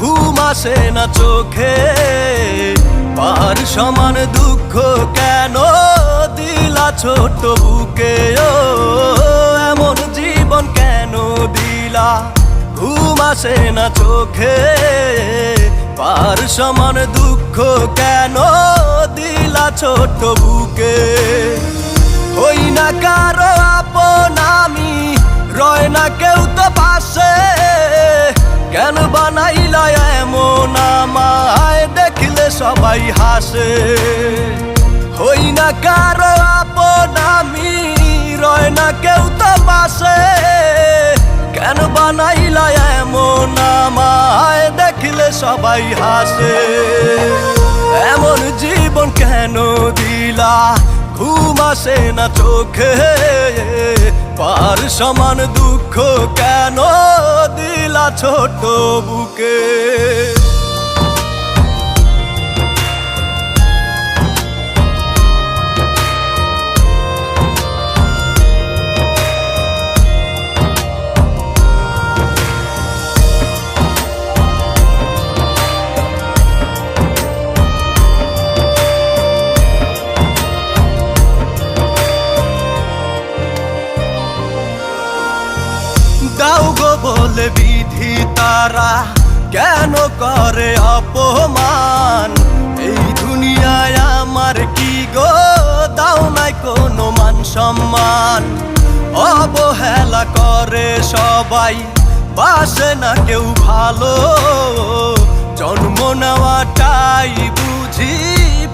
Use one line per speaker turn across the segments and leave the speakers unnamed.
ঘুম আসে না চোখে, পাহাড় সমান দুঃখ কেন দিলা ছোট বুকে? ও এমন জীবন কেন দিলা? ঘুম আসে না চোখে, পাহাড় সমান দুঃখ কেন দিলা ছোট বুকে? হই না কারো আপন আমি, রয় না কেউ তো পাশে, কেন বানাইলা এমন আমায় দেখলে সবাই হাসে? হই না কারো আপন আমি, রয় না কেউ তো পাশে, কেন বানাইলা এমন আমায় দেখলে সবাই হাসে? এমন জীবন কেন দিলা? ঘুম আসে না চোখে, পাহাড় সমান দুঃখ কেন দিলা ছোট বুকে? দাও গো বলে বিধি তারা কেন করে অপমান? এই দুনিয়ায় আমার কি গো দাও নাই কোনো মান সম্মান? অবহেলা করে সবাই, বাসে না কেউ ভালো, জন্ম নেওয়াটাই বুঝি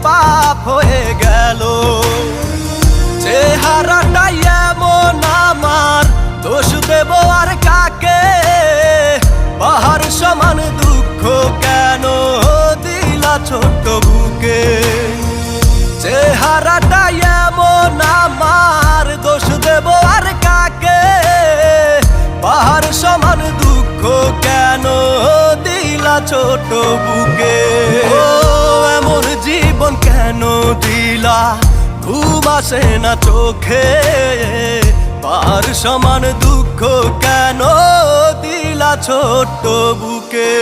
পাপ হয়ে গেল। চেহারাটাই এমন আমার, দোষ দেব আর কাকে? পাহাড় সমান দুঃখ কেন দিলা ছোট বুকে? চেহারাটাই এমন আমার, দোষ দেব আর কাকে? পাহাড় সমান দুঃখ কেন দিলা ছোট বুকে? ও এমন জীবন কেন দিলা? ঘুম আসে না চোখে, পাহাড় সমান দুঃখ কেন দিলা ছোট বুকে?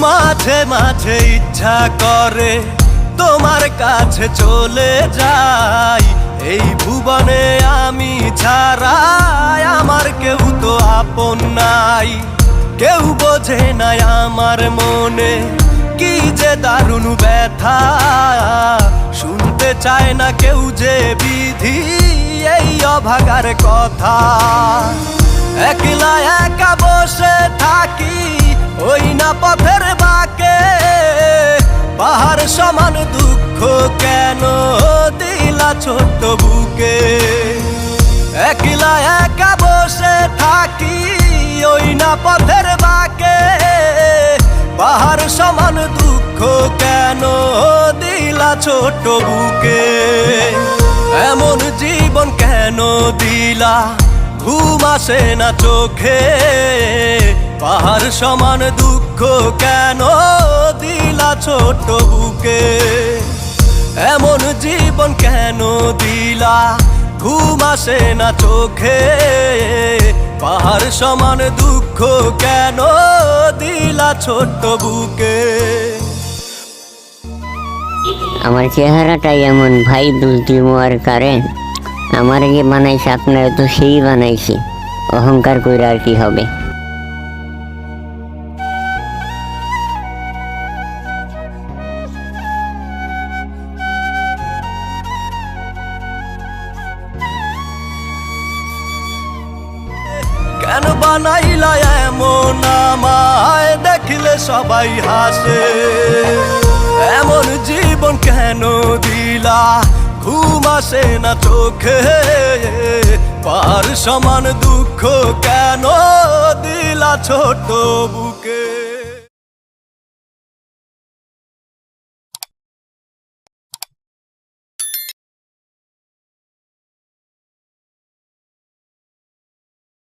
মাঝে মাঝে ইচ্ছা করে তোমার কাছে চলে যাই, এই ভুবনে আমি ছাড়া আমার কেউ তো আপন নাই। কেউ বোঝে নাই আমার মনে কি যে দারুণ ব্যথা, শুনতে চায় না কেউ যে বিধি এই অভাগার কথা। একলা একা বসে থাকি ওই না পথের বাঁকে, পাহাড় সমান দুঃখ কেন দিলা ছোট বুকে? একলা একা বসে থাকি ওই না পথের বাঁকে, পাহাড় সমান দুঃখ কেন দিলা ছোট বুকে? এমন জীবন কেন দিলা? ঘুম আসে না চোখে, পাহাড় সমান দুঃখ কেন দিলা ছোট বুকে? এমন জীবন কেন দিলা? ঘুম আসে না চোখে, পাহাড় সমান দুঃখ কেন দিলা ছোট বুকে?
আমার চেহারাটাই এমন, ভাই দোষ দিব আর কারে? আমার যে বানাইছে আপনারা তো সেই বানাইছে, অহংকার করে আর কি হবে?
কেন বানাইলা এমন আমায় দেখলে সবাই হাসে? এমন জীবন কেন দিলা? ঘুম আসে না চোখে, পাহাড় সমান দুঃখ কেন দিলা ছোট বুকে?